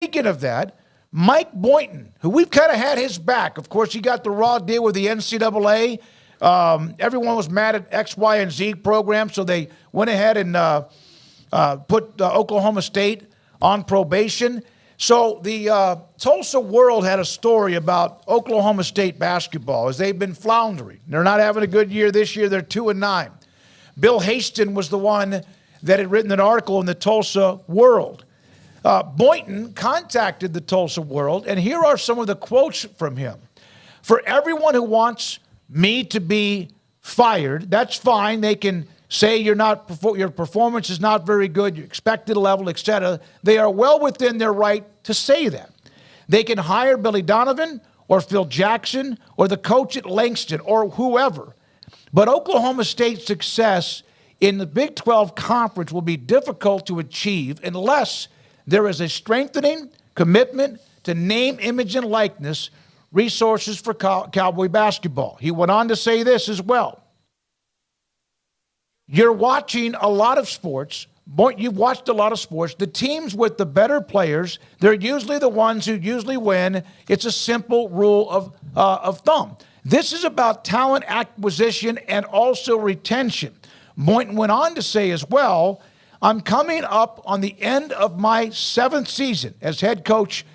Speaking of that, Mike Boynton, who we've kind of had his back. Of course, he got the raw deal with the NCAA. Everyone was mad at X, Y, and Z program, so they went ahead and put Oklahoma State on probation. So the Tulsa World had a story about Oklahoma State basketball as they've been floundering. They're not having a good year this year. They're 2-9. Bill Haston was the one that had written an article in the Tulsa World. Boynton contacted the Tulsa World, and here are some of the quotes from him. For everyone who wants me to be fired, that's fine. They can say your performance is not very good, your expected level, etc. They are well within their right to say that. They can hire Billy Donovan or Phil Jackson or the coach at Langston or whoever. But Oklahoma State's success in the Big 12 Conference will be difficult to achieve unless there is a strengthening commitment to name, image, and likeness resources for Cowboy basketball. He went on to say this as well. You're watching a lot of sports. You've watched a lot of sports. The teams with the better players, they're usually the ones who usually win. It's a simple rule of thumb. This is about talent acquisition and also retention. Boynton went on to say as well, I'm coming up on the end of my 7th season as head coach.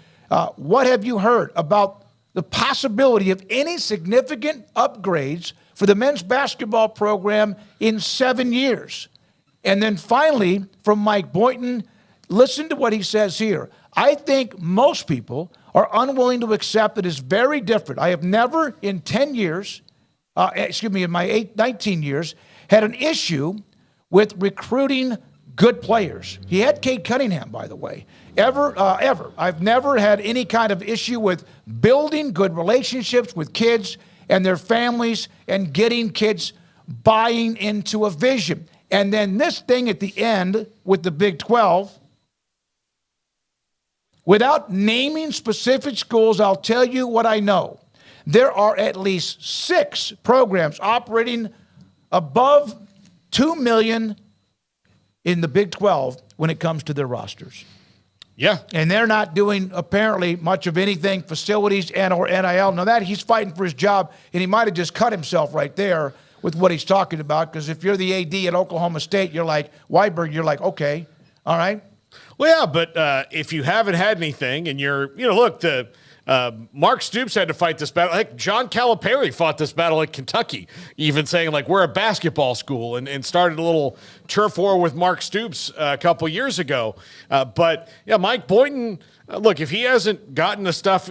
What have you heard about the possibility of any significant upgrades for the men's basketball program in 7 years? And then finally, from Mike Boynton, listen to what he says here. I think most people are unwilling to accept that it's very different. I have never in 10 years, in my 19 years, had an issue with recruiting good players. He had Cade Cunningham, by the way. Ever. I've never had any kind of issue with building good relationships with kids and their families and getting kids buying into a vision. And then this thing at the end with the Big 12, without naming specific schools, I'll tell you what I know. There are at least 6 programs operating above $2 million in the Big 12 when it comes to their rosters. Yeah. And they're not doing, apparently, much of anything, facilities and or NIL. Now that he's fighting for his job, and he might have just cut himself right there with what he's talking about, because if you're the AD at Oklahoma State, you're like, Weiberg, you're like, okay, all right. Well, yeah, but if you haven't had anything and look, Mark Stoops had to fight this battle. Heck, John Calipari fought this battle at Kentucky, even saying, like, we're a basketball school, and started a little turf war with Mark Stoops a couple years ago. But, yeah, Mike Boynton, look, if he hasn't gotten the stuff,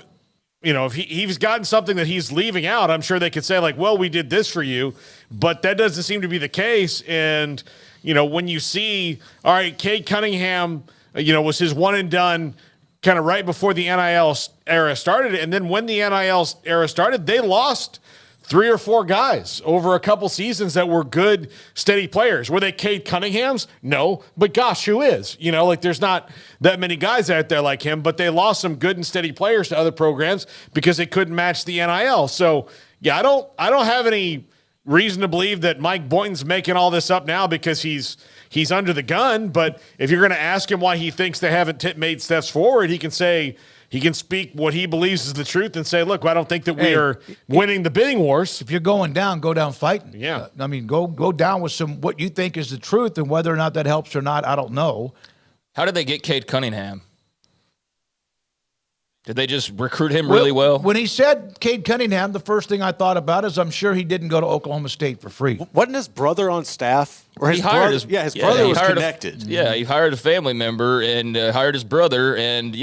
if he's gotten something that he's leaving out, I'm sure they could say, like, well, we did this for you. But that doesn't seem to be the case. And, when you see, all right, Cade Cunningham, was his one and done kind of right before the NIL era started. And then when the NIL era started, they lost 3 or 4 guys over a couple seasons that were good, steady players. Were they Cade Cunninghams? No. But gosh, who is? There's not that many guys out there like him, but they lost some good and steady players to other programs because they couldn't match the NIL. So, yeah, I don't have any reason to believe that Mike Boynton's making all this up now because he's under the gun. But if you're going to ask him why he thinks they haven't made steps forward, he can speak what he believes is the truth and say, look, I don't think that we are winning the bidding wars. If you're going down, go down fighting. Yeah. Go down with what you think is the truth, and whether or not that helps or not, I don't know. How did they get Cade Cunningham? Did they just recruit him really well? When he said Cade Cunningham, the first thing I thought about is I'm sure he didn't go to Oklahoma State for free. Wasn't his brother on staff? Or his brother was connected. He hired a family member and hired his brother and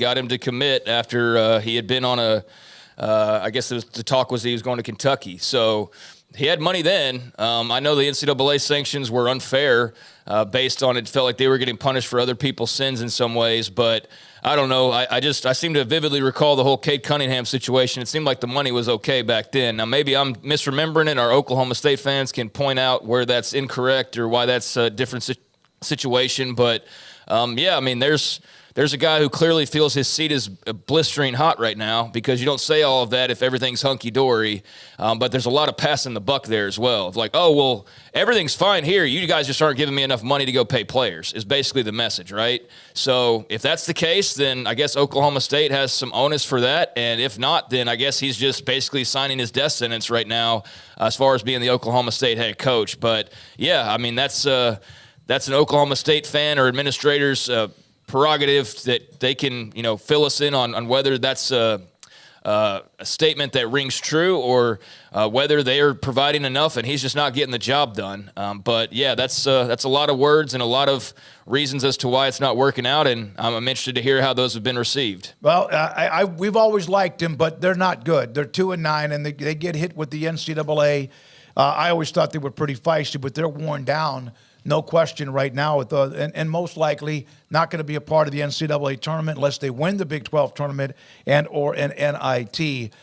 got him to commit after he had been on I guess the talk was he was going to Kentucky. So he had money then. I know the NCAA sanctions were unfair based on it felt like they were getting punished for other people's sins in some ways, but I don't know. I seem to vividly recall the whole Cade Cunningham situation. It seemed like the money was okay back then. Now, maybe I'm misremembering it. Our Oklahoma State fans can point out where that's incorrect or why that's a different situation. But, there's there's a guy who clearly feels his seat is blistering hot right now, because you don't say all of that if everything's hunky-dory. But there's a lot of passing the buck there as well. Of like, oh, well, everything's fine here. You guys just aren't giving me enough money to go pay players is basically the message, right? So if that's the case, then I guess Oklahoma State has some onus for that. And if not, then I guess he's just basically signing his death sentence right now as far as being the Oklahoma State head coach. But, yeah, I mean, that's an Oklahoma State fan or administrator's prerogative that they can, fill us in on whether that's a statement that rings true or whether they are providing enough and he's just not getting the job done. But yeah, that's a lot of words and a lot of reasons as to why it's not working out, and I'm interested to hear how those have been received. Well, we've always liked him, but they're not good. They're 2-9, and they get hit with the NCAA. I always thought they were pretty feisty, but they're worn down. No question right now, and most likely not going to be a part of the NCAA tournament unless they win the Big 12 tournament and or an NIT.